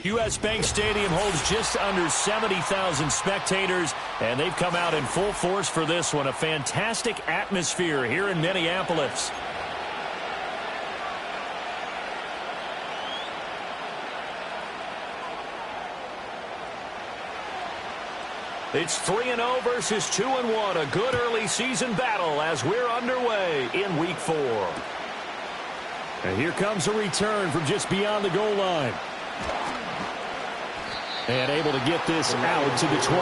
U.S. Bank Stadium holds just under 70,000 spectators, and they've come out in full force for this one. A fantastic atmosphere here in Minneapolis. It's 3-0 versus 2-1. A good early season battle as we're underway in Week 4. And here comes a return from just beyond the goal line. And able to get this out to the 25.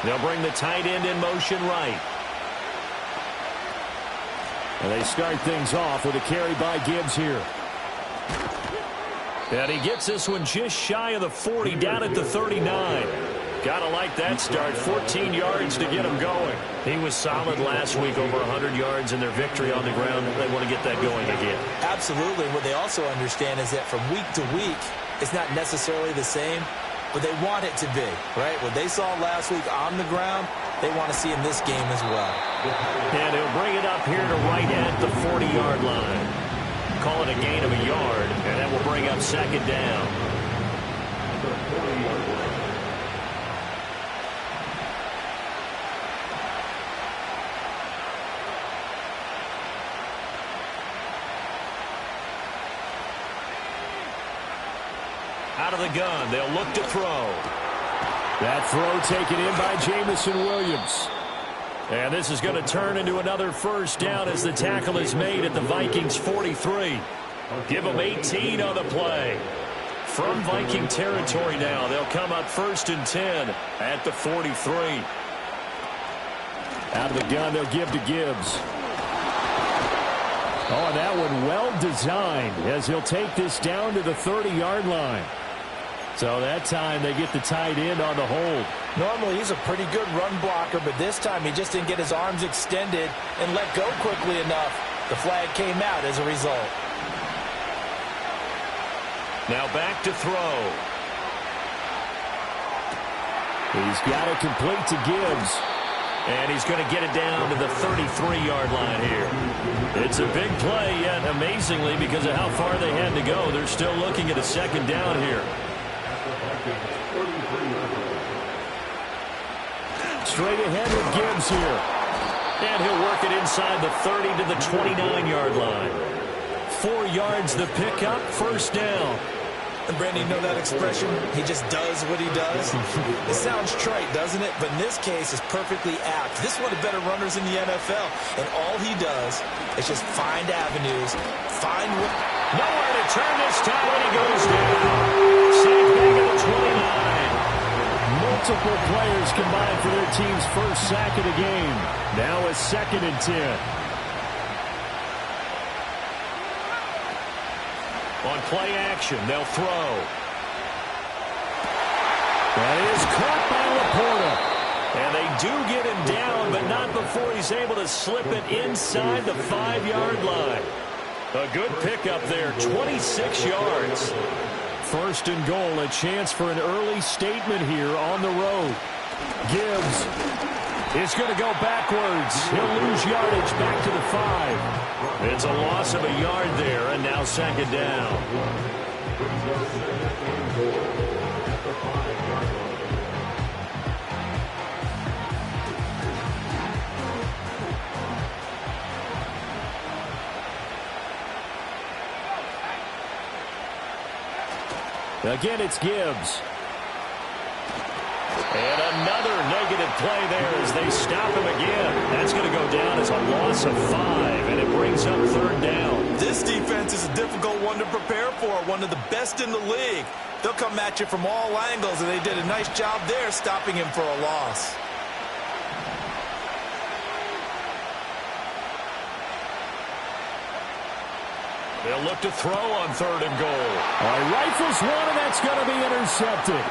They'll bring the tight end in motion right. And they start things off with a carry by Gibbs here. And he gets this one just shy of the 40, down at the 39. Gotta like that start. 14 yards to get him going. He was solid last week, over 100 yards in their victory on the ground. They want to get that going again. Absolutely. What they also understand is that from week to week, it's not necessarily the same, but they want it to be, right? What they saw last week on the ground, they want to see in this game as well. And he'll bring it up here to right at the 40-yard line. Call it a gain of a yard, and that will bring up second down. Out of the gun, they'll look to throw. That throw taken in by Jamison Williams. And this is going to turn into another first down as the tackle is made at the Vikings 43. Give them 18 on the play. From Viking territory now, they'll come up 1st and 10 at the 43. Out of the gun, they'll give to Gibbs. Oh, and that one well designed as he'll take this down to the 30-yard line. So that time they get the tight end on the hold. Normally he's a pretty good run blocker, but this time he just didn't get his arms extended and let go quickly enough. The flag came out as a result. Now back to throw. He's got it complete to Gibbs. And he's going to get it down to the 33-yard line here. It's a big play, yet amazingly, because of how far they had to go, they're still looking at a second down here. Straight ahead with Gibbs here. And he'll work it inside the 30 to the 29-yard line. 4 yards the pickup, first down. And Brandon, you know that expression? He just does what he does. It sounds trite, doesn't it? But in this case, it's perfectly apt. This is one of the better runners in the NFL. And all he does is just find avenues, find what... Nowhere to turn this time when he goes down. Sacked back at the 29. Multiple players combined for their team's first sack of the game. Now a 2nd and 10. On play action, they'll throw. That is caught by Laporta. And they do get him down, but not before he's able to slip it inside the 5-yard line. A good pickup there, 26 yards. 1st and goal, a chance for an early statement here on the road. Gibbs is going to go backwards. He'll lose yardage back to the 5. It's a loss of a yard there, and now 2nd down. Again, it's Gibbs. And another negative play there as they stop him again. That's going to go down as a loss of 5, and it brings up 3rd down. This defense is a difficult one to prepare for, one of the best in the league. They'll come at you from all angles, and they did a nice job there stopping him for a loss. They'll look to throw on 3rd and goal. Rifles one, and that's going to be intercepted.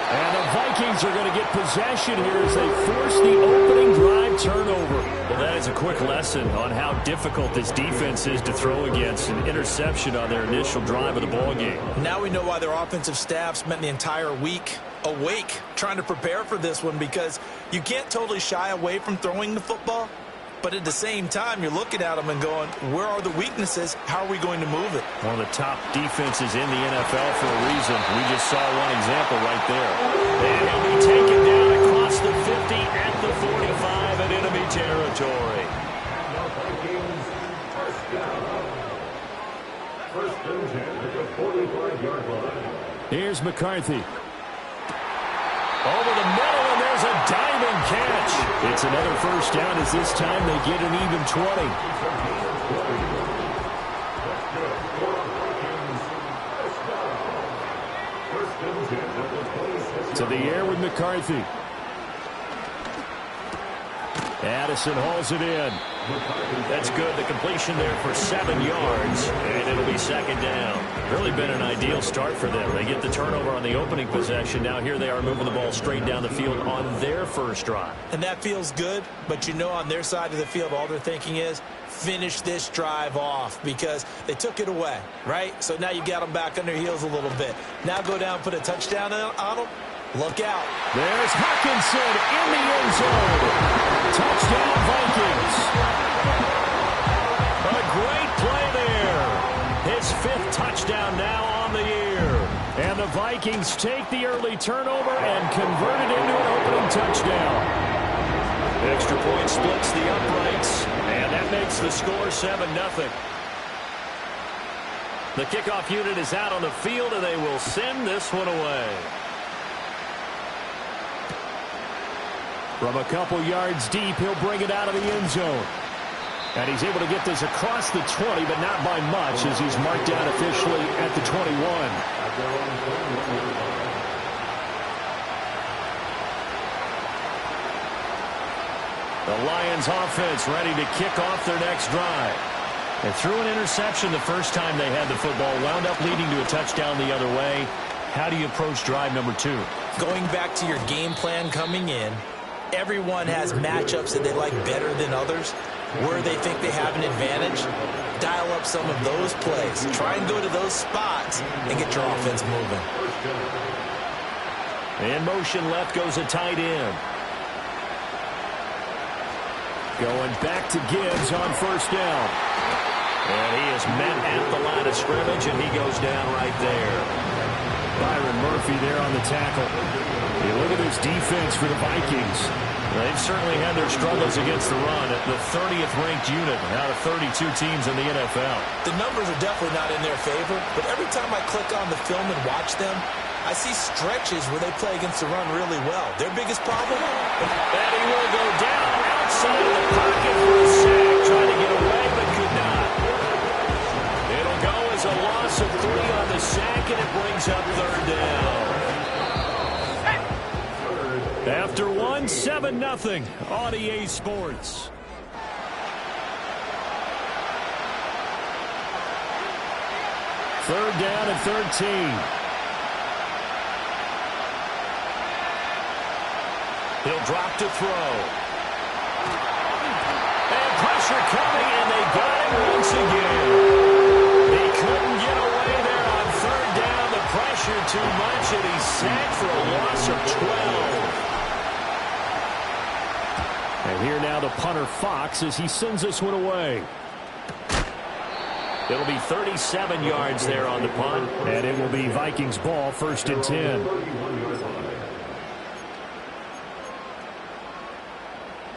And the Vikings are going to get possession here as they force the opening drive turnover. Well, that is a quick lesson on how difficult this defense is to throw against. An interception on their initial drive of the ballgame. Now we know why their offensive staff spent the entire week awake trying to prepare for this one, because you can't totally shy away from throwing the football. But at the same time, you're looking at them and going, where are the weaknesses? How are we going to move it? One of the top defenses in the NFL for a reason. We just saw one example right there. And he'll be taken down across the 50 at the 45 at enemy territory. First and 10 at the 45-yard line. Here's McCarthy. Over the middle, and there's a diving catch. It's another first down as this time they get an even 20. To the air with McCarthy. Addison hauls it in. That's good. The completion there for 7 yards, and it'll be second down. Really been an ideal start for them. They get the turnover on the opening possession. Now here they are moving the ball straight down the field on their first drive. And that feels good, but you know on their side of the field, all they're thinking is finish this drive off, because they took it away, right? So now you got them back on their heels a little bit. Now go down, put a touchdown on them. Look out. There's Hawkinson in the end zone. Touchdown, Vikings. A great play there. His 5th touchdown now on the year. And the Vikings take the early turnover and convert it into an opening touchdown. Extra point splits the uprights, and that makes the score 7-0. The kickoff unit is out on the field, and they will send this one away. From a couple yards deep, he'll bring it out of the end zone. And he's able to get this across the 20, but not by much, as he's marked down officially at the 21. The Lions offense ready to kick off their next drive. They threw an interception the first time they had the football, wound up leading to a touchdown the other way. How do you approach drive number 2? Going back to your game plan coming in, everyone has matchups that they like better than others, where they think they have an advantage. Dial up some of those plays. Try and go to those spots and get your offense moving. In motion left goes a tight end. Going back to Gibbs on first down. And he is met at the line of scrimmage, and he goes down right there. Byron Murphy there on the tackle. Hey, look at this defense for the Vikings. They've certainly had their struggles against the run at the 30th ranked unit out of 32 teams in the NFL. The numbers are definitely not in their favor, but every time I click on the film and watch them, I see stretches where they play against the run really well. Their biggest problem? And he will go down outside of the pocket for a sack, trying to get away but could not. It'll go as a loss of 3 on the sack, and it brings up third down. After 7-0 on EA Sports. Third down and 13. He'll drop to throw. And pressure coming, and they got it once again. He couldn't get away there on third down. The pressure too much, and he's sacked for a loss of 12. And here now the punter Fox as he sends this one away. It'll be 37 yards there on the punt, and it will be Vikings ball, 1st and 10.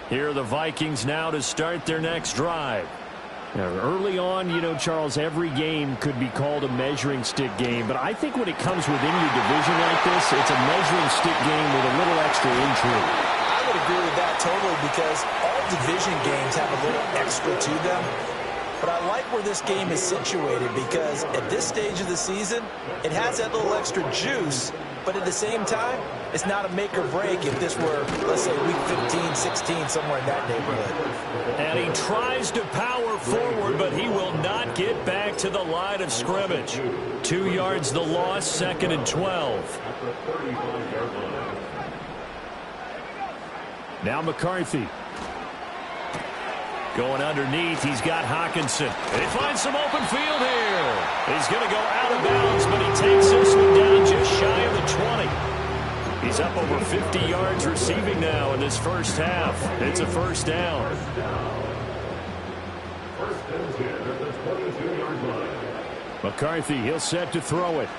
Here are the Vikings now to start their next drive. Now, early on, you know, Charles, every game could be called a measuring stick game, but I think when it comes within your division like this, it's a measuring stick game with a little extra intrigue. I would agree with that totally, because all division games have a little extra to them. But I like where this game is situated because at this stage of the season, it has that little extra juice, but at the same time, it's not a make or break if this were, let's say, week 15, 16, somewhere in that neighborhood. And he tries to power forward, but he will not get back to the line of scrimmage. 2 yards the loss, 2nd and 12. Now McCarthy. Going underneath, he's got Hawkinson. And he finds some open field here. He's going to go out of bounds, but he takes this one down just shy of the 20. He's up over 50 yards receiving now in this first half. It's a first down. McCarthy, he'll set to throw it.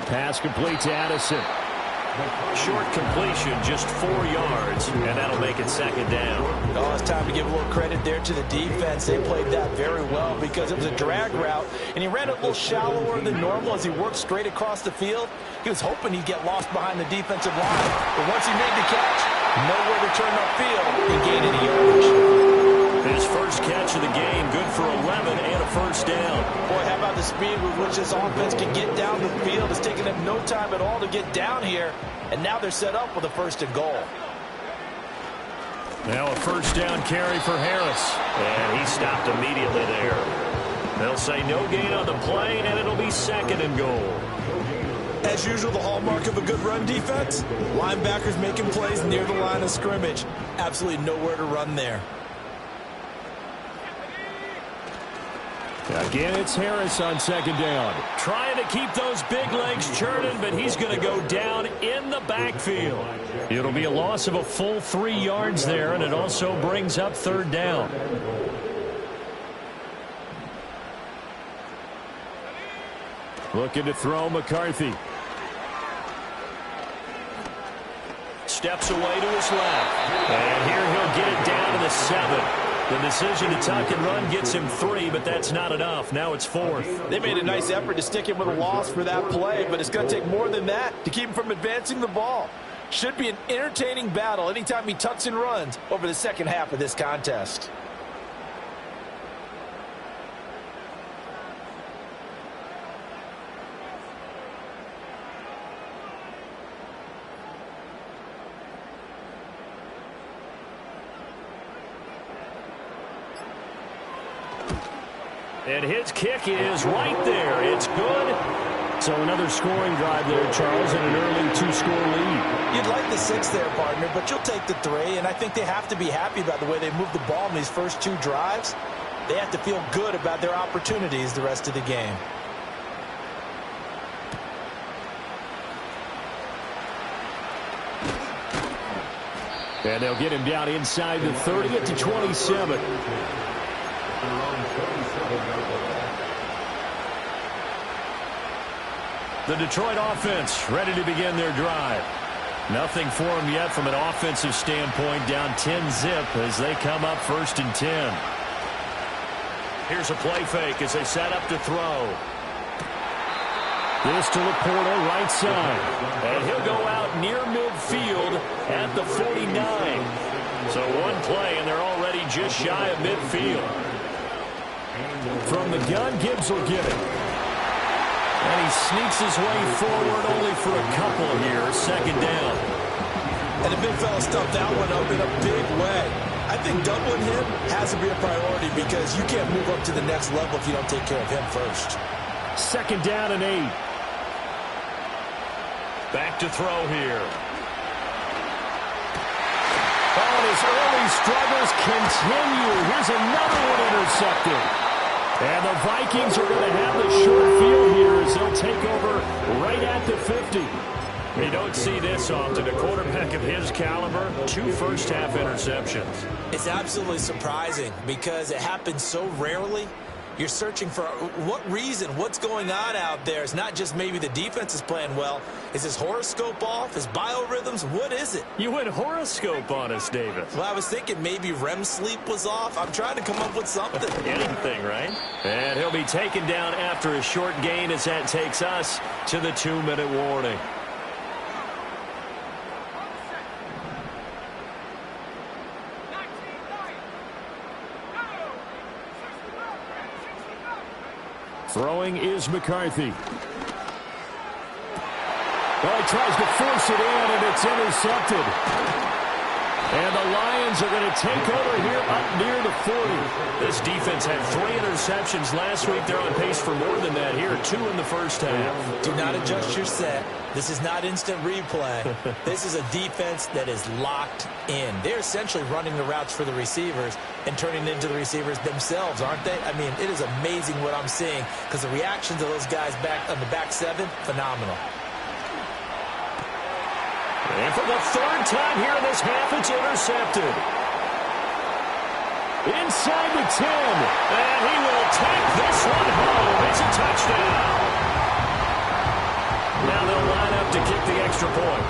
Pass complete to Addison. Short completion, just 4 yards, and that'll make it 2nd down. Oh, it's time to give a little credit there to the defense. They played that very well because it was a drag route, and he ran a little shallower than normal as he worked straight across the field. He was hoping he'd get lost behind the defensive line, but once he made the catch, nowhere to turn upfield and gain any yardage. His first catch of the game, good for 11 and a first down. Boy, how about the speed with which this offense can get down the field? It's taken them no time at all to get down here, and now they're set up with a 1st and goal. Now a first down carry for Harris, and he stopped immediately there. They'll say no gain on the play, and it'll be 2nd and goal. As usual, the hallmark of a good run defense, linebackers making plays near the line of scrimmage. Absolutely nowhere to run there. Again, it's Harris on 2nd down. Trying to keep those big legs churning, but he's going to go down in the backfield. It'll be a loss of a full 3 yards there, and it also brings up 3rd down. Looking to throw McCarthy. Steps away to his left. And here he'll get it down to the 7. The decision to tuck and run gets him 3, but that's not enough. Now it's 4th. They made a nice effort to stick him with a loss for that play, but it's going to take more than that to keep him from advancing the ball. Should be an entertaining battle anytime he tucks and runs over the second half of this contest. And his kick is right there. It's good. So another scoring drive there, Charles, and an early 2-score lead. You'd like the 6 there, partner, but you'll take the 3, and I think they have to be happy about the way they moved the ball in these first 2 drives. They have to feel good about their opportunities the rest of the game. And they'll get him down inside the 30 at the 27. The Detroit offense ready to begin their drive. Nothing for them yet from an offensive standpoint, down 10-zip as they come up 1st and 10. Here's a play fake as they set up to throw. This to Laporta, right side. And he'll go out near midfield at the 49. So one play, and they're already just shy of midfield. From the gun, Gibbs will get it. And he sneaks his way forward only for a couple here. 2nd down. And the big fella stuffed that one up in a big way. I think doubling him has to be a priority because you can't move up to the next level if you don't take care of him first. 2nd down and 8. Back to throw here. Oh, and his early struggles continue. Here's another one intercepted. And the Vikings are going to have the short field here as they'll take over right at the 50. You don't see this often. A quarterback of his caliber, 2 first-half interceptions. It's absolutely surprising because it happens so rarely. You're searching for what reason, what's going on out there. It's not just maybe the defense is playing well. Is his horoscope off? His biorhythms? What is it? You went horoscope on us, David. Well, I was thinking maybe REM sleep was off. I'm trying to come up with something. Anything, right? And he'll be taken down after a short gain as that takes us to the 2-minute warning. Throwing is McCarthy. Well, he tries to force it in, and it's intercepted. And the Lions are going to take over here up near the 40. This defense had 3 interceptions last week. They're on pace for more than that here. 2 in the first half. Do not adjust your set. This is not instant replay. This is a defense that is locked in. They're essentially running the routes for the receivers and turning into the receivers themselves, aren't they? I mean, it is amazing what I'm seeing because the reactions of those guys back on the back 7, phenomenal. And for the 3rd time here in this half, it's intercepted. Inside the 10. And he will take this one home. It's a touchdown. Now they'll line up to kick the extra point.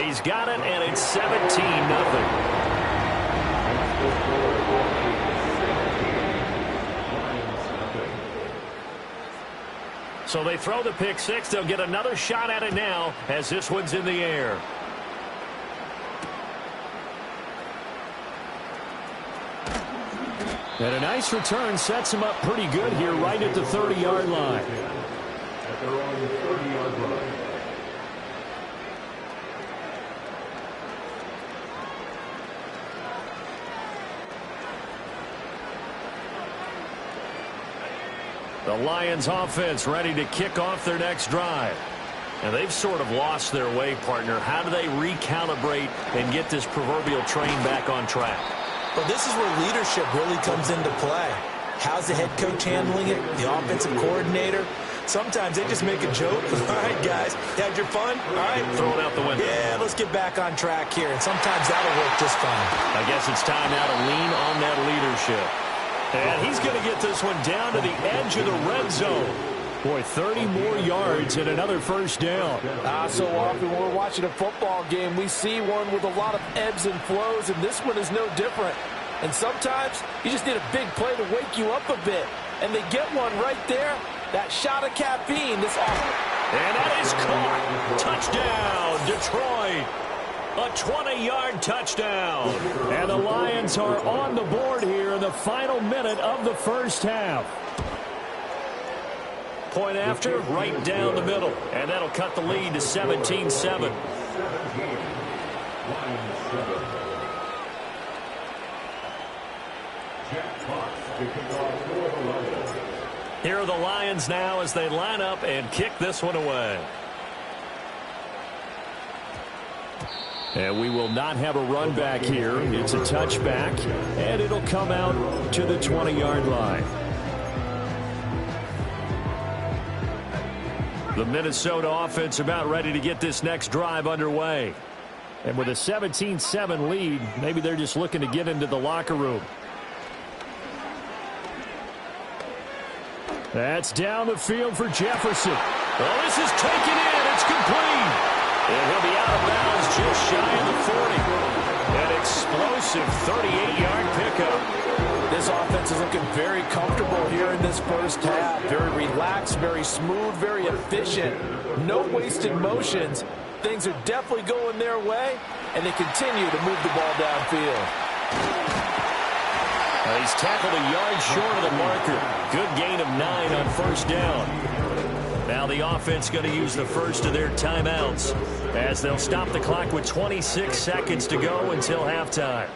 He's got it, and it's 17-0. So they throw the pick 6. They'll get another shot at it now as this one's in the air. And a nice return sets him up pretty good here right at the 30-yard line. At their own 30-yard line. The Lions offense ready to kick off their next drive. And they've sort of lost their way, partner. How do they recalibrate and get this proverbial train back on track? Well, this is where leadership really comes into play. How's the head coach handling it? The offensive coordinator? Sometimes they just make a joke. All right, guys, you had your fun? All right. Throw it out the window. Yeah, let's get back on track here. And sometimes that'll work just fine. I guess it's time now to lean on that leadership. And he's going to get this one down to the edge of the red zone. Boy, 30 more yards and another first down. So often when we're watching a football game, we see one with a lot of ebbs and flows, and this one is no different. And sometimes you just need a big play to wake you up a bit. And they get one right there. That shot of caffeine. This awesome. And that is caught. Touchdown, Detroit. A 20-yard touchdown. And the Lions are on the board here in the final minute of the first half. Point after, right down the middle. And that'll cut the lead to 17-7. Here are the Lions now as they line up and kick this one away. And we will not have a run back here. It's a touchback, and it'll come out to the 20-yard line. The Minnesota offense about ready to get this next drive underway. And with a 17-7 lead, maybe they're just looking to get into the locker room. That's down the field for Jefferson. Oh, this is taken in. It's complete. And he'll be out of bounds just shy of the 40. An explosive 38-yard pickup. This offense is looking very comfortable here in this first half. Very relaxed, very smooth, very efficient. No wasted motions. Things are definitely going their way, and they continue to move the ball downfield. He's tackled a yard short of the marker. Good gain of 9 on first down. Now the offense going to use the first of their timeouts as they'll stop the clock with 26 seconds to go until halftime.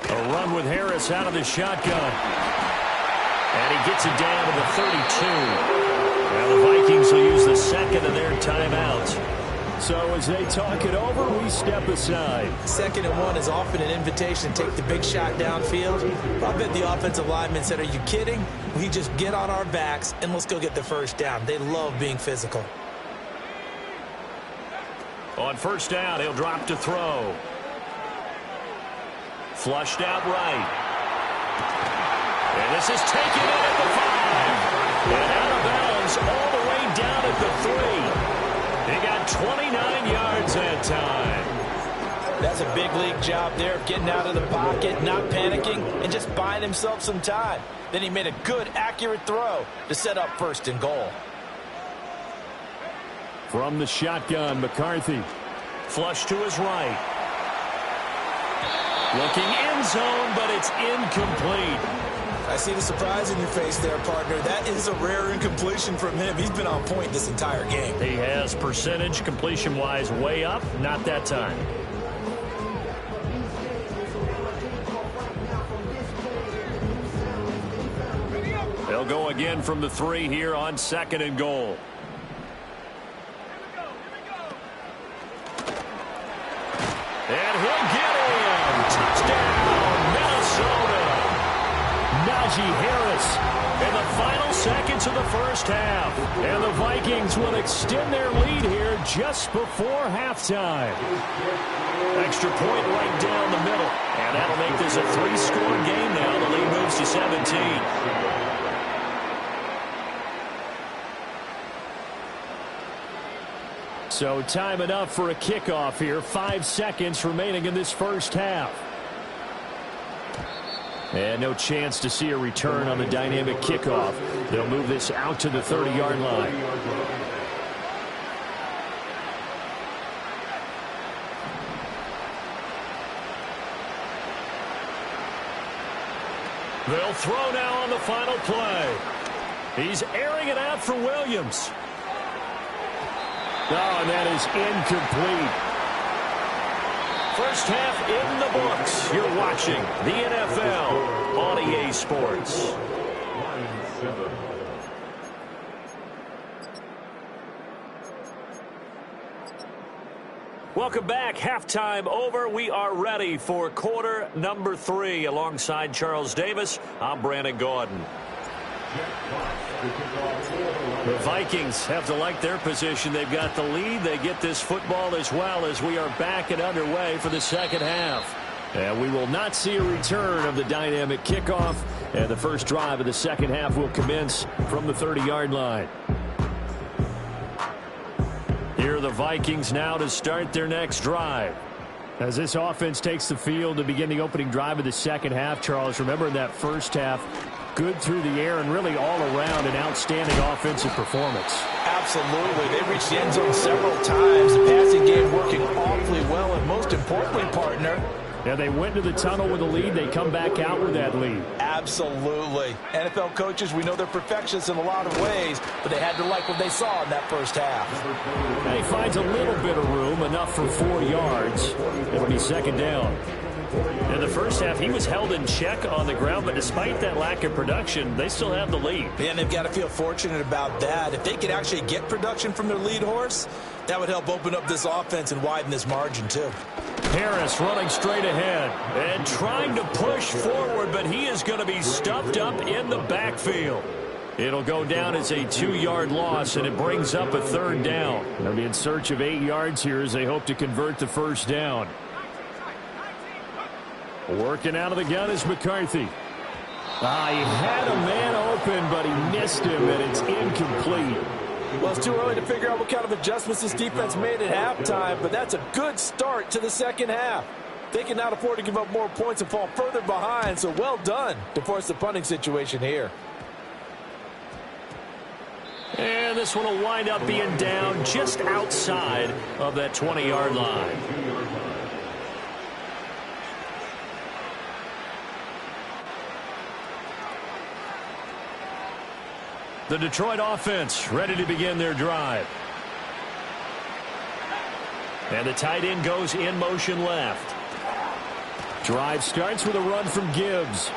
A run with Harris out of the shotgun. And he gets it down to the 32. Now the Vikings will use the second of their timeouts. So as they talk it over, we step aside. 2nd and 1 is often an invitation to take the big shot downfield. I bet the offensive lineman said, are you kidding? We just get on our backs and let's go get the first down. They love being physical. On first down, he'll drop to throw. Flushed out right. And this is taken in at the 5. And out of bounds all the way down at the 3. They got 29 yards that time. That's a big league job there of getting out of the pocket, not panicking, and just buying himself some time. Then he made a good, accurate throw to set up 1st and goal. From the shotgun, McCarthy. Flush to his right. Looking end zone, but it's incomplete. I see the surprise in your face there, partner. That is a rare incompletion from him. He's been on point this entire game. He has percentage completion-wise way up, not that time. They'll go again from the 3 here on 2nd and goal. And he'll get in. Touchdown, Minnesota. Najee Harris in the final seconds of the first half. And the Vikings will extend their lead here just before halftime. Extra point right down the middle. And that'll make this a 3-score game now. The lead moves to 17. So time enough for a kickoff here. 5 seconds remaining in this first half. And no chance to see a return on the dynamic kickoff. They'll move this out to the 30-yard line. They'll throw now on the final play. He's airing it out for Williams. Oh, and that is incomplete. First half in the books. You're watching the NFL on EA Sports. Welcome back. Halftime over. We are ready for quarter number 3. Alongside Charles Davis, I'm Brandon Gordon. The Vikings have to like their position. They've got the lead. They get this football as well as we are back and underway for the second half. And we will not see a return of the dynamic kickoff. And the first drive of the second half will commence from the 30-yard line. Here are the Vikings now to start their next drive. As this offense takes the field to begin the opening drive of the second half, Charles, remember in that first half, good through the air and really all around an outstanding offensive performance. Absolutely. They reached the end zone several times. The passing game working awfully well, and most importantly, partner, yeah, they went to the tunnel with a lead. They come back out with that lead. Absolutely. NFL coaches, we know they're perfectionists in a lot of ways, but they had to like what they saw in that first half. And he finds a little bit of room, enough for 4 yards. It'll be second down. In the first half, he was held in check on the ground, but despite that lack of production, they still have the lead. And they've got to feel fortunate about that. If they could actually get production from their lead horse, that would help open up this offense and widen this margin, too. Harris running straight ahead and trying to push forward, but he is going to be stuffed up in the backfield. It'll go down as a 2-yard loss, and it brings up a third down. They'll be in search of 8 yards here as they hope to convert the first down. Working out of the gun is McCarthy. He had a man open, but he missed him, and it's incomplete. Well, it's too early to figure out what kind of adjustments this defense made at halftime, but that's a good start to the second half. They can now afford to give up more points and fall further behind, so well done to force the punting situation here. And this one will wind up being down just outside of that 20-yard line. The Detroit offense ready to begin their drive. And the tight end goes in motion left. Drive starts with a run from Gibbs.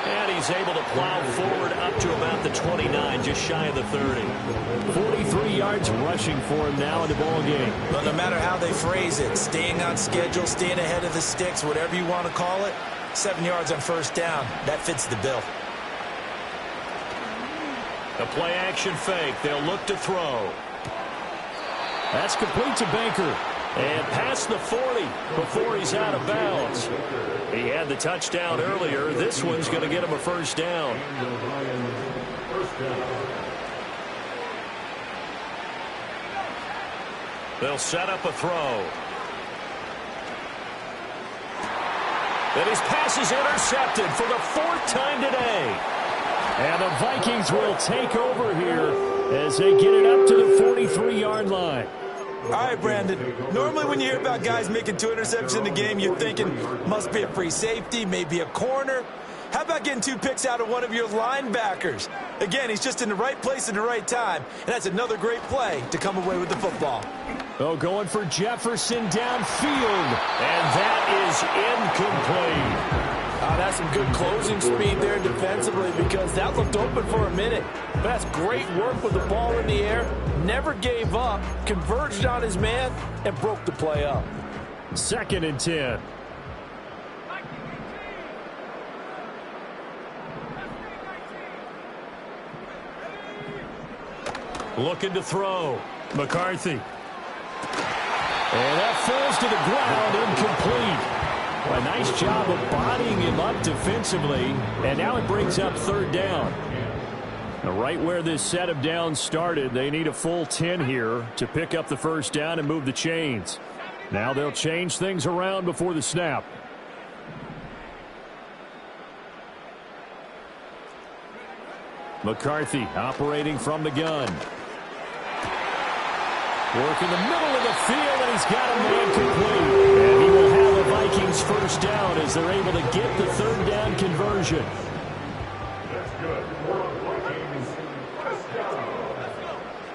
And he's able to plow forward up to about the 29, just shy of the 30. 43 yards rushing for him now in the ball game. Well, no matter how they phrase it, staying on schedule, staying ahead of the sticks, whatever you want to call it, 7 yards on first down, that fits the bill. The play action fake. They'll look to throw. That's complete to Baker. And past the 40 before he's out of bounds. He had the touchdown earlier. This one's going to get him a first down. They'll set up a throw. And his pass is intercepted for the 4th time today. And the Vikings will take over here as they get it up to the 43-yard line. All right, Brandon. Normally when you hear about guys making 2 interceptions in the game, you're thinking must be a free safety, maybe a corner. How about getting 2 picks out of one of your linebackers? Again, he's just in the right place at the right time, and that's another great play to come away with the football. Oh, going for Jefferson downfield, and that is incomplete. That's some good closing speed there defensively because that looked open for a minute. But that's great work with the ball in the air. Never gave up, converged on his man, and broke the play up. 2nd and 10. Looking to throw. McCarthy. And that falls to the ground, incomplete. A nice job of bodying him up defensively, and now it brings up 3rd down. Now, right where this set of downs started, they need a full 10 here to pick up the 1st down and move the chains. Now they'll change things around before the snap. McCarthy operating from the gun. Work in the middle of the field, and he's got a man complete. And he will have a Vikings 1st down as they're able to get the 3rd down conversion. That's good. For Vikings, 1st down.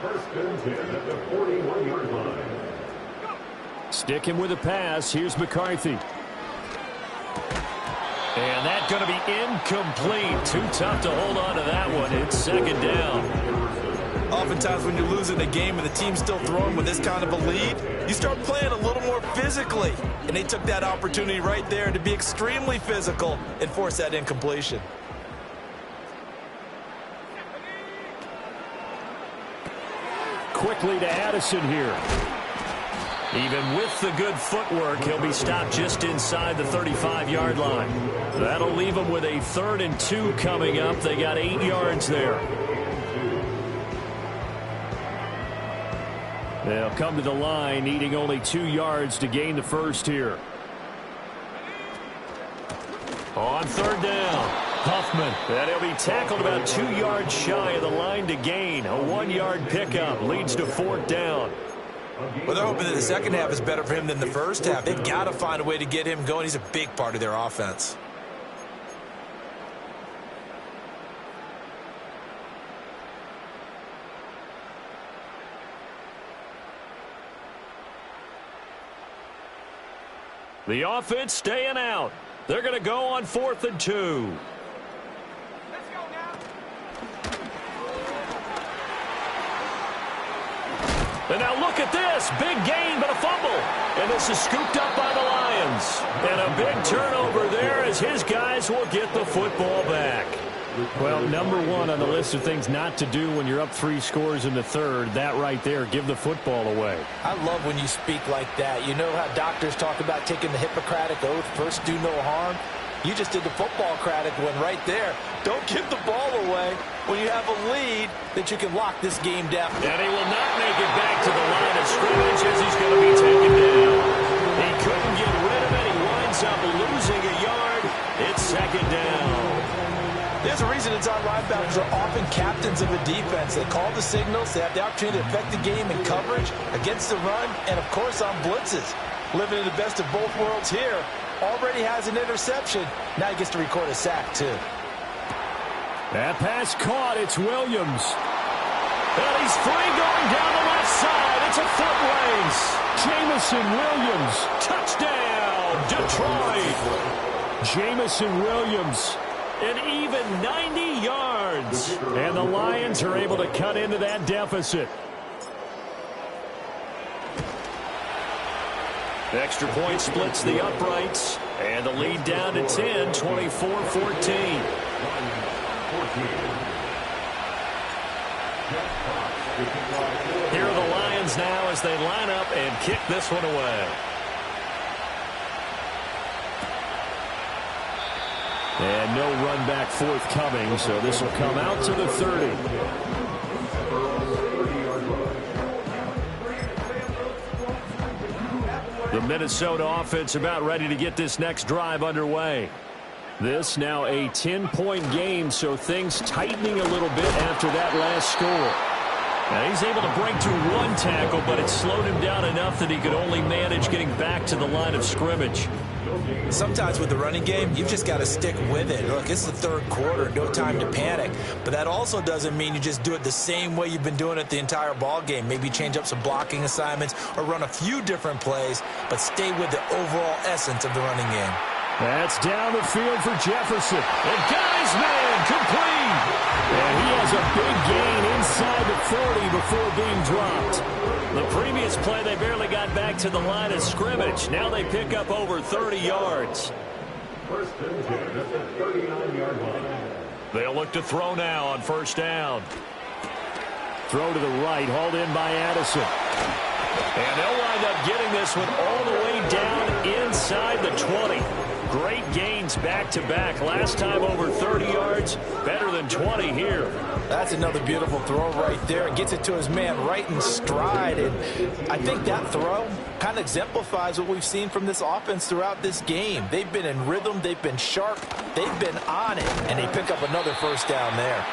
1st and 10 at the 41-yard line. Sticking with the pass, here's McCarthy. And that's going to be incomplete. Too tough to hold on to that one. It's 2nd down. Oftentimes when you're losing a game and the team's still throwing with this kind of a lead, you start playing a little more physically. And they took that opportunity right there to be extremely physical and force that incompletion. Quickly to Addison here. Even with the good footwork, he'll be stopped just inside the 35-yard line. That'll leave him with a 3rd and 2 coming up. They got 8 yards there. They'll come to the line, needing only 2 yards to gain the 1st here. On 3rd down, Huffman. And he'll be tackled about 2 yards shy of the line to gain. A 1-yard pickup leads to 4th down. Well, they're hoping that the second half is better for him than the first half. They've got to find a way to get him going. He's a big part of their offense. The offense staying out. They're going to go on 4th and 2. And now look at this. Big gain, but a fumble. And this is scooped up by the Lions. And a big turnover there as his guys will get the football back. Well, number 1 on the list of things not to do when you're up 3 scores in the 3rd, that right there, give the football away. I love when you speak like that. You know how doctors talk about taking the Hippocratic oath, first do no harm? You just did the football-cratic one right there. Don't give the ball away when you have a lead that you can lock this game down. And he will not make it back to the line of scrimmage as he's going to be taken down. He couldn't get rid of it. He winds up losing a yard. It's 2nd down. There's a reason inside linebackers are often captains of a defense. They call the signals. They have the opportunity to affect the game in coverage, against the run, and, of course, on blitzes. Living in the best of both worlds here. Already has an interception. Now he gets to record a sack, too. That pass caught. It's Williams. And he's free going down the left side. It's a foot race. Jamison Williams. Touchdown, Detroit. Jamison Williams. An even 90 yards. And the Lions are able to cut into that deficit. The extra point splits the uprights. And the lead down to 10, 24-14. Here are the Lions now as they line up and kick this one away. And no run back forthcoming, so this will come out to the 30. The Minnesota offense about ready to get this next drive underway. This now a 10-point game, so things tightening a little bit after that last score. And he's able to break through one tackle, but it slowed him down enough that he could only manage getting back to the line of scrimmage. Sometimes with the running game, you've just got to stick with it. Look, it's the third quarter, no time to panic. But that also doesn't mean you just do it the same way you've been doing it the entire ball game. Maybe change up some blocking assignments or run a few different plays, but stay with the overall essence of the running game. That's down the field for Jefferson. And guy's man complete. And he has a big gain inside the 40 before being dropped. The previous play, they barely got back to the line of scrimmage. Now they pick up over 30 yards. First and 10 at the 39-yard line. They'll look to throw now on first down. Throw to the right, hauled in by Addison. And they'll wind up getting this one all the way down inside the 20. Great gains back-to-back. Last time over 30 yards, better than 20 here. That's another beautiful throw right there. Gets it to his man right in stride. And I think that throw kind of exemplifies what we've seen from this offense throughout this game. They've been in rhythm. They've been sharp. They've been on it. And they pick up another first down there.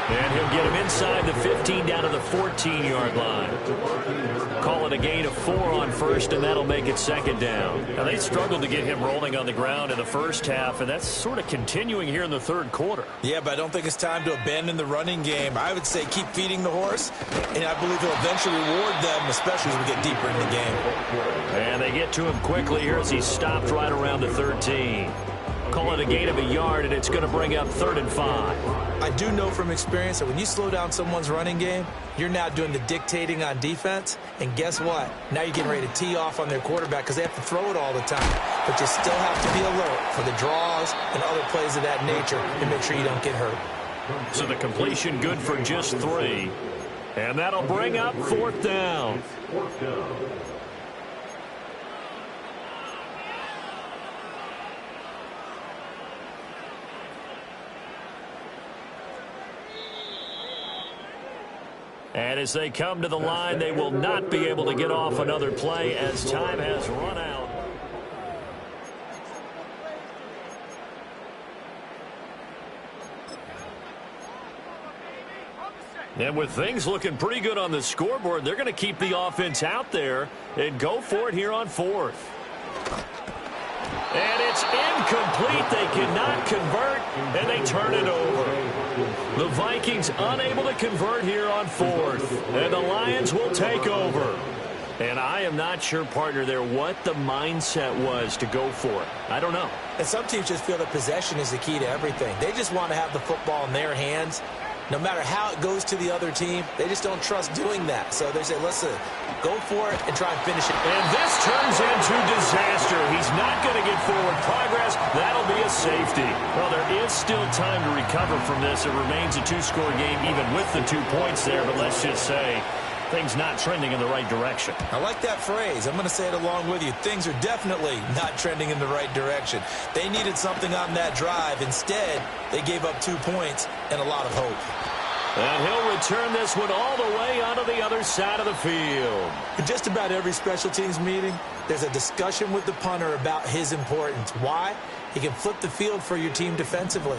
And he'll get him inside the 15 down to the 14-yard line. Call it a gain of 4 on first, and that'll make it second down. Now, they struggled to get him rolling on the ground in the first half, and that's sort of continuing here in the third quarter. Yeah, but I don't think it's time to abandon the running game. I would say keep feeding the horse, and I believe he'll eventually reward them, especially as we get deeper in the game. And they get to him quickly here as he stopped right around the 13. Call it a gain of a yard, and it's going to bring up 3rd and 5. I do know from experience that when you slow down someone's running game, you're now doing the dictating on defense. And guess what? Now you're getting ready to tee off on their quarterback because they have to throw it all the time. But you still have to be alert for the draws and other plays of that nature to make sure you don't get hurt. So the completion good for just 3. And that'll bring up 4th down. And as they come to the line, they will not be able to get off another play as time has run out. And with things looking pretty good on the scoreboard, they're going to keep the offense out there and go for it here on 4th. And it's incomplete. They cannot convert, and they turn it over. The Vikings unable to convert here on 4th, and the Lions will take over. And I am not sure, partner, there what the mindset was to go for it. I don't know. And some teams just feel that possession is the key to everything. They just want to have the football in their hands. No matter how it goes to the other team, they just don't trust doing that. So they say, listen, go for it and try and finish it. And this turns into disaster. He's not going to get forward progress. That'll be a safety. Well, there is still time to recover from this. It remains a 2-score game even with the 2 points there. But let's just say things not trending in the right direction. I like that phrase. I'm going to say it along with you. Things are definitely not trending in the right direction. They needed something on that drive. Instead, they gave up 2 points and a lot of hope. And he'll return this one all the way onto the other side of the field. In just about every special teams meeting, there's a discussion with the punter about his importance. Why? He can flip the field for your team defensively,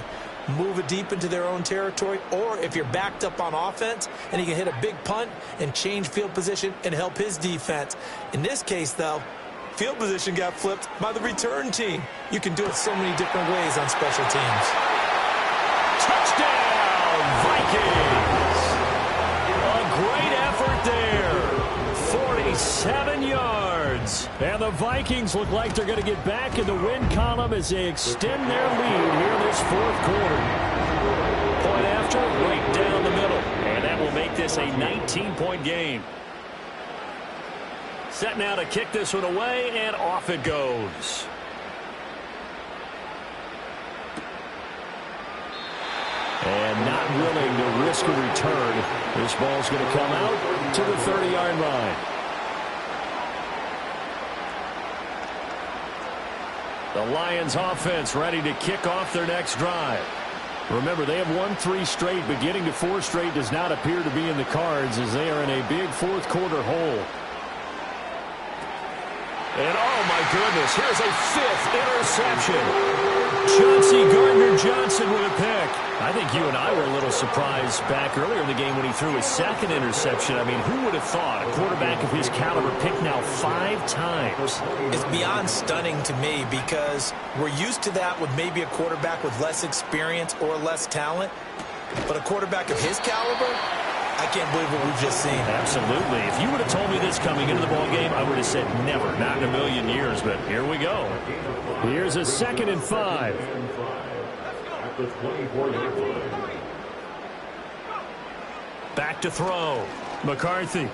move it deep into their own territory, or if you're backed up on offense, and he can hit a big punt and change field position and help his defense. In this case, though, field position got flipped by the return team. You can do it so many different ways on special teams. Touchdown, Vikings! A great effort there. 47 yards. And the Vikings look like they're going to get back in the win column as they extend their lead here in this 4th quarter. Point after, right down the middle. And that will make this a 19-point game. Set now to kick this one away, and off it goes. And not willing to risk a return. This ball's going to come out to the 30-yard line. The Lions offense ready to kick off their next drive. Remember, they have won 3 straight, but getting to 4 straight does not appear to be in the cards as they are in a big 4th quarter hole. And oh my goodness, here's a 5th interception. Chauncey Gardner-Johnson with a pick. I think you and I were a little little surprise back earlier in the game when he threw his second interception. I mean, who would have thought a quarterback of his caliber picked now 5 times? It's beyond stunning to me because we're used to that with maybe a quarterback with less experience or less talent. But a quarterback of his caliber, I can't believe what we've just seen. Absolutely. If you would have told me this coming into the ballgame, I would have said never, not in a million years. But here we go. Here's a 2nd and 5. At the 24-yard line. Back to throw. McCarthy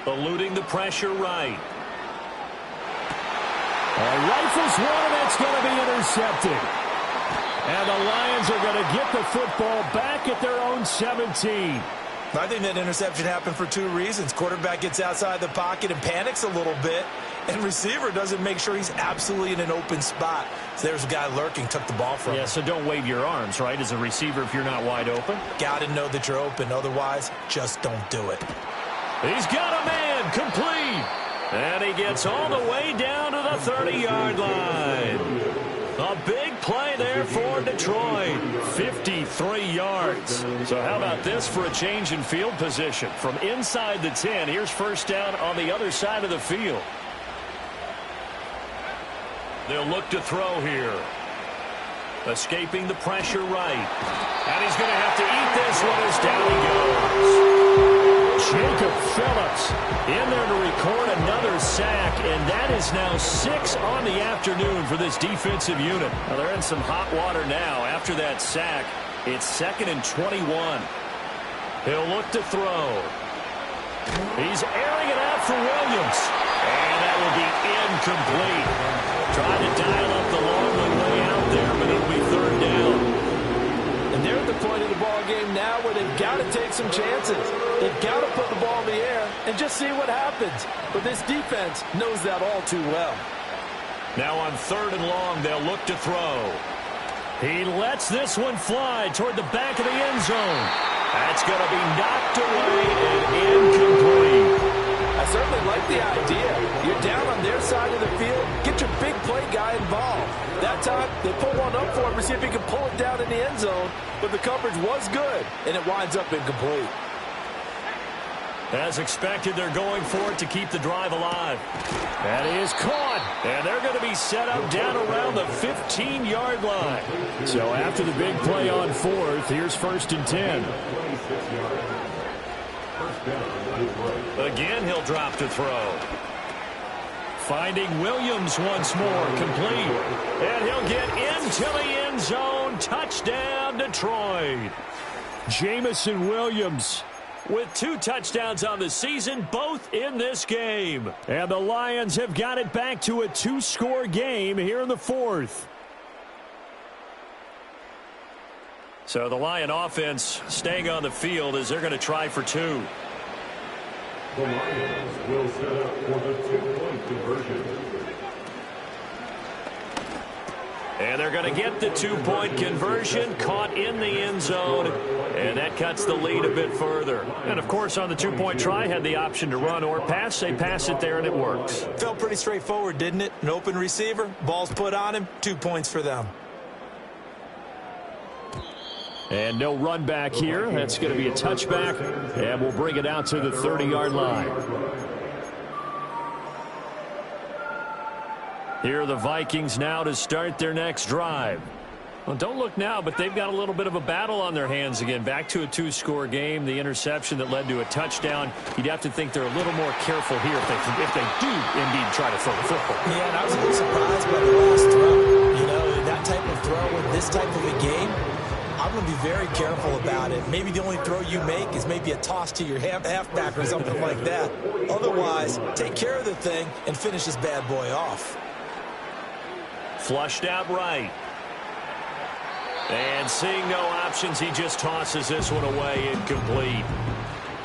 eluding the pressure right. Rifles one, and that's going to be intercepted. And the Lions are going to get the football back at their own 17. I think that interception happened for 2 reasons. Quarterback gets outside the pocket and panics a little bit, and receiver doesn't make sure he's absolutely in an open spot. So there's a guy lurking, took the ball from him. Yeah, so don't wave your arms, right, as a receiver if you're not wide open. Got to know that you're open. Otherwise, just don't do it. He's got a man, complete. And he gets all the way down to the 30-yard line. A big play there for Detroit. 53 yards. So how about this for a change in field position? From inside the 10, here's first down on the other side of the field. They'll look to throw here. Escaping the pressure right. And he's going to have to eat this one as down he goes. Jacob Phillips in there to record another sack, and that is now 6 on the afternoon for this defensive unit. Now they're in some hot water now. After that sack, it's 2nd and 21. He'll look to throw. He's airing it out for Williams, and that will be incomplete. Trying to dial up the long way out there, but it'll be 3rd down. And they're at the point of the ball game now where they've got to take some chances. They've got to put the ball in the air and just see what happens. But this defense knows that all too well. Now on 3rd and long, they'll look to throw. He lets this one fly toward the back of the end zone. That's going to be knocked away and incomplete. I certainly like the idea. You're down on their side of the field. Get your big play guy involved. That time, they pull one up for him to see if he can pull it down in the end zone. But the coverage was good, and it winds up incomplete. As expected, they're going for it to keep the drive alive. That is caught, and they're going to be set up down around the 15-yard line. So after the big play on 4th, here's 1st and 10. Again, he'll drop to throw. Finding Williams once more, complete. And he'll get into the end zone. Touchdown, Detroit. Jamison Williams with 2 touchdowns on the season, both in this game. And the Lions have got it back to a 2-score game here in the 4th. So the Lion offense staying on the field as they're going to try for 2. The Lions will set up for the 2-point conversion. And they're going to get the 2-point conversion, caught in the end zone, and that cuts the lead a bit further. And, of course, on the 2-point try, had the option to run or pass. They pass it there, and it works. Felt pretty straightforward, didn't it? An open receiver, ball's put on him, 2 points for them. And no run back here. That's going to be a touchback, and we'll bring it out to the 30-yard line. Here are the Vikings now to start their next drive. Well, don't look now, but they've got a little bit of a battle on their hands again. Back to a 2-score game. The interception that led to a touchdown. You'd have to think they're a little more careful here if they do indeed try to throw the football. Yeah, and I was a little surprised by the last throw. You know, that type of throw in this type of a game, I'm going to be very careful about it. Maybe the only throw you make is maybe a toss to your halfback or something like that. Otherwise, take care of the thing and finish this bad boy off. Flushed out right. And seeing no options, he just tosses this one away, incomplete.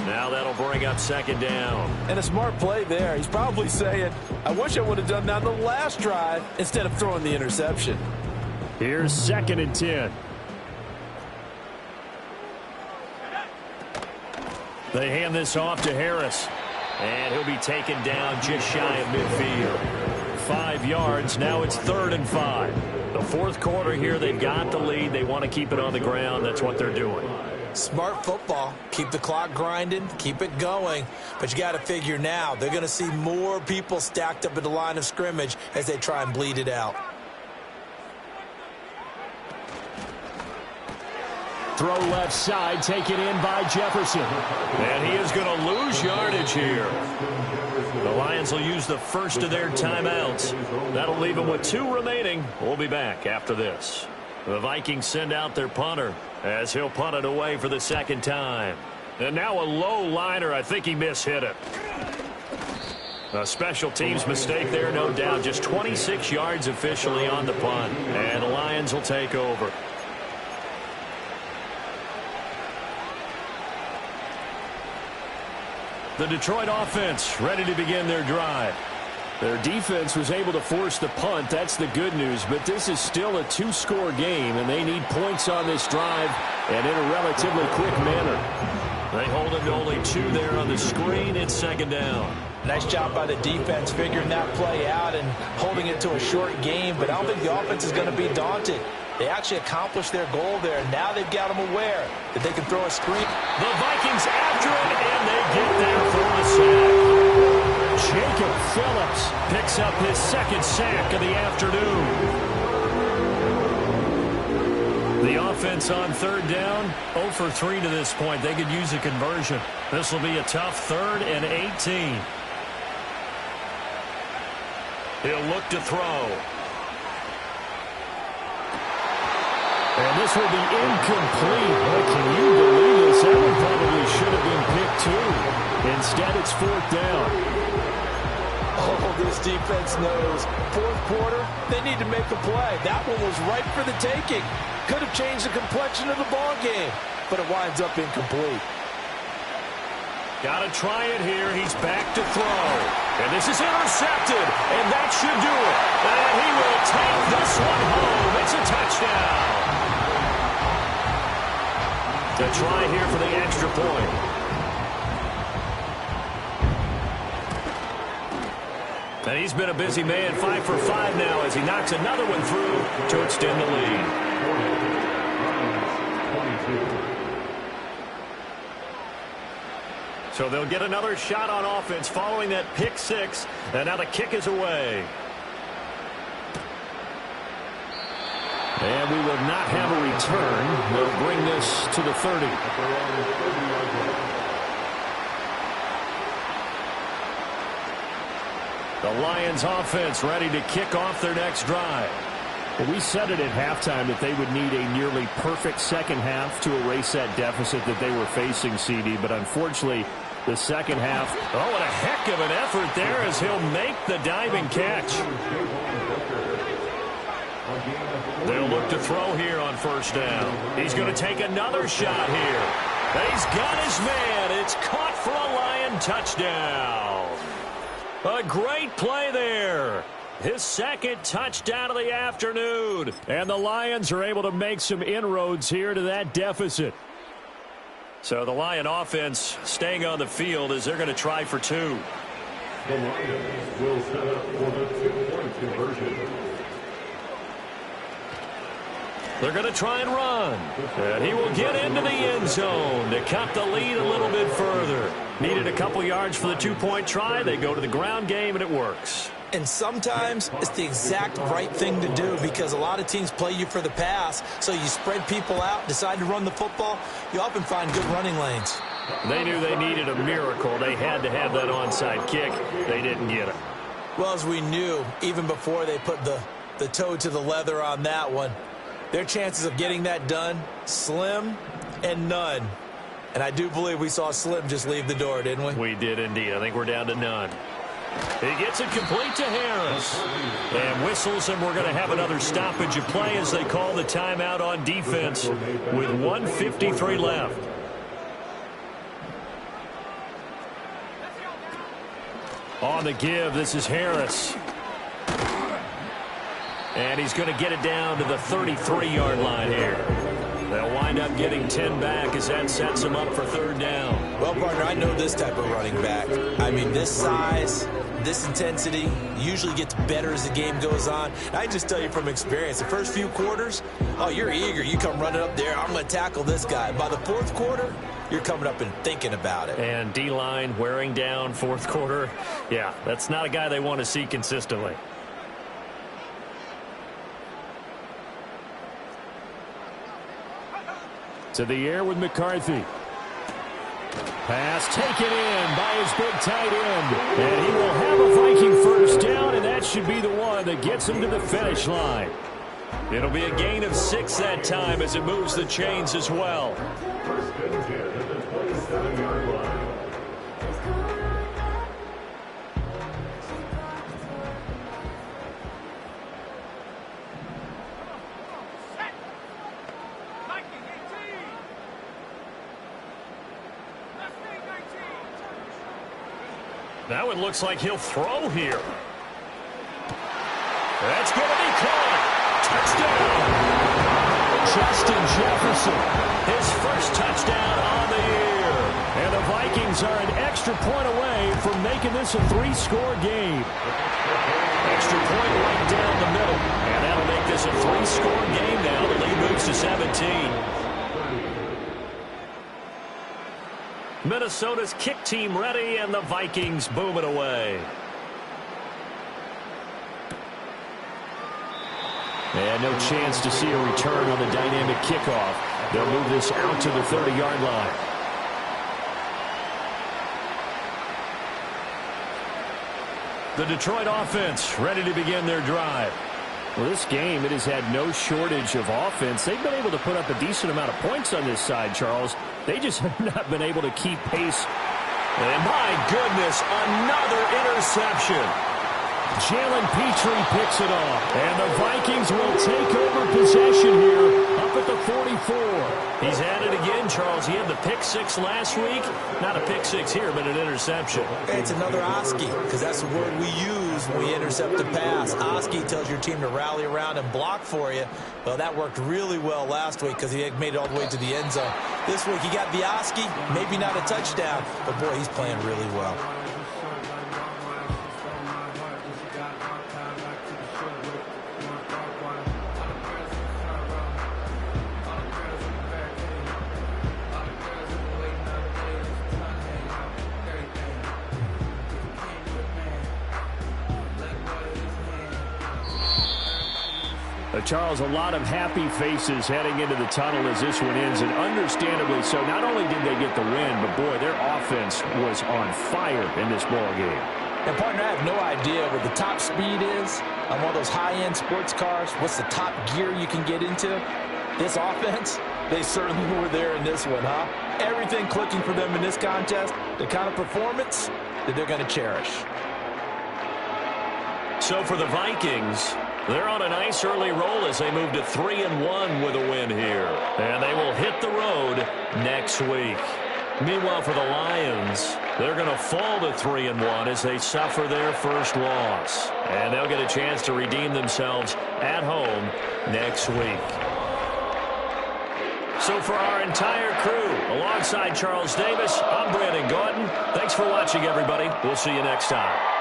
Now that'll bring up 2nd down. And a smart play there. He's probably saying, I wish I would have done that on the last drive instead of throwing the interception. Here's 2nd and 10. They hand this off to Harris. And he'll be taken down just shy of midfield. 5 yards. Now it's 3rd and 5. The 4th quarter here, they've got the lead. They want to keep it on the ground. That's what they're doing. Smart football. Keep the clock grinding, keep it going. But you got to figure now, they're going to see more people stacked up at the line of scrimmage as they try and bleed it out. Throw left side, taken in by Jefferson. And he is going to lose yardage here. The Lions will use the first of their timeouts. That'll leave them with 2 remaining. We'll be back after this. The Vikings send out their punter as he'll punt it away for the second time. And now a low liner. I think he mishit it. A special teams mistake there, no doubt. Just 26 yards officially on the punt. And the Lions will take over. The Detroit offense ready to begin their drive. Their defense was able to force the punt. That's the good news. But this is still a 2-score game, and they need points on this drive and in a relatively quick manner. They hold him to only 2 there on the screen. It's second down. Nice job by the defense figuring that play out and holding it to a short game. But I don't think the offense is going to be daunted. They actually accomplished their goal there. Now they've got them aware that they can throw a screen. The Vikings after it, and they get there for a sack. Jacob Phillips picks up his second sack of the afternoon. The offense on third down, 0 for 3 to this point. They could use a conversion. This will be a tough 3rd and 18. He'll look to throw. And this will be incomplete. Boy, can you believe this? That one probably should have been picked too. Instead, it's 4th down. Oh, this defense knows. 4th quarter, they need to make a play. That one was right for the taking. Could have changed the complexion of the ball game, but it winds up incomplete. Got to try it here. He's back to throw. And this is intercepted. And that should do it. And he will take this one home. It's a touchdown. To try here for the extra point. And he's been a busy man. 5 for 5 now as he knocks another one through to extend the lead. So they'll get another shot on offense following that pick 6. And now the kick is away. And we will not have a return. They'll bring this to the 30. The Lions offense ready to kick off their next drive. Well, we said it at halftime that they would need a nearly perfect second half to erase that deficit that they were facing, CD. But unfortunately, the second half, oh, what a heck of an effort there as he'll make the diving catch. They'll look to throw here on first down. He's going to take another shot here. He's got his man. It's caught for a Lion touchdown. A great play there. His second touchdown of the afternoon. And the Lions are able to make some inroads here to that deficit. So the Lion offense staying on the field as they're going to try for 2. The Lions will set up for the 2-point conversion. They're going to try and run. And he will get into the end zone to cut the lead a little bit further. Needed a couple yards for the 2-point try. They go to the ground game, and it works. And sometimes it's the exact right thing to do because a lot of teams play you for the pass. So you spread people out, decide to run the football. You often find good running lanes. They knew they needed a miracle. They had to have that onside kick. They didn't get it. Well, as we knew, even before they put the toe to the leather on that one, their chances of getting that done, slim and none. And I do believe we saw Slim just leave the door, didn't we? We did indeed. I think we're down to none. He gets it complete to Harris. And whistles, and we're going to have another stoppage of play as they call the timeout on defense with 1:53 left. On the give, this is Harris. And he's going to get it down to the 33-yard line here. They'll wind up getting 10 back as that sets them up for third down. Well, partner, I know this type of running back. I mean, this size, this intensity usually gets better as the game goes on. And I just tell you from experience, the first few quarters, oh, you're eager. You come running up there, I'm going to tackle this guy. By the fourth quarter, you're coming up and thinking about it. And D-line wearing down fourth quarter. Yeah, that's not a guy they want to see consistently. To the air with McCarthy. Pass taken in by his big tight end. And he will have a Viking first down, and that should be the one that gets him to the finish line. It'll be a gain of 6 that time as it moves the chains as well. First and 10 at the 27-yard line. Now it looks like he'll throw here. That's going to be caught. Touchdown. Justin Jefferson, his first touchdown on the year. And the Vikings are an extra point away from making this a 3-score game. Extra point right down the middle. And that'll make this a 3-score game now. The lead moves to 17. Minnesota's kick team ready, and the Vikings boom it away. And no chance to see a return on the dynamic kickoff. They'll move this out to the 30-yard line. The Detroit offense ready to begin their drive. Well, this game, it has had no shortage of offense. They've been able to put up a decent amount of points on this side, Charles. They just have not been able to keep pace. And my goodness, another interception. Jalen Petrie picks it off. And the Vikings will take over possession here up at the 44. He's at it again, Charles. He had the pick 6 last week. Not a pick 6 here, but an interception. It's another Oski, because that's the word we use when we intercept a pass. Oski tells your team to rally around and block for you. Well, that worked really well last week because he had made it all the way to the end zone. This week he got the Oski, maybe not a touchdown, but boy, he's playing really well. Charles, a lot of happy faces heading into the tunnel as this one ends, and understandably so. Not only did they get the win, but boy, their offense was on fire in this ball game. And partner, I have no idea what the top speed is on one of those high-end sports cars. What's the top gear you can get into? This offense, they certainly were there in this one, huh? Everything clicking for them in this contest, the kind of performance that they're going to cherish. So for the Vikings, they're on a nice early roll as they move to 3-1 with a win here. And they will hit the road next week. Meanwhile, for the Lions, they're going to fall to 3-1 as they suffer their first loss. And they'll get a chance to redeem themselves at home next week. So for our entire crew, alongside Charles Davis, I'm Brandon Gordon. Thanks for watching, everybody. We'll see you next time.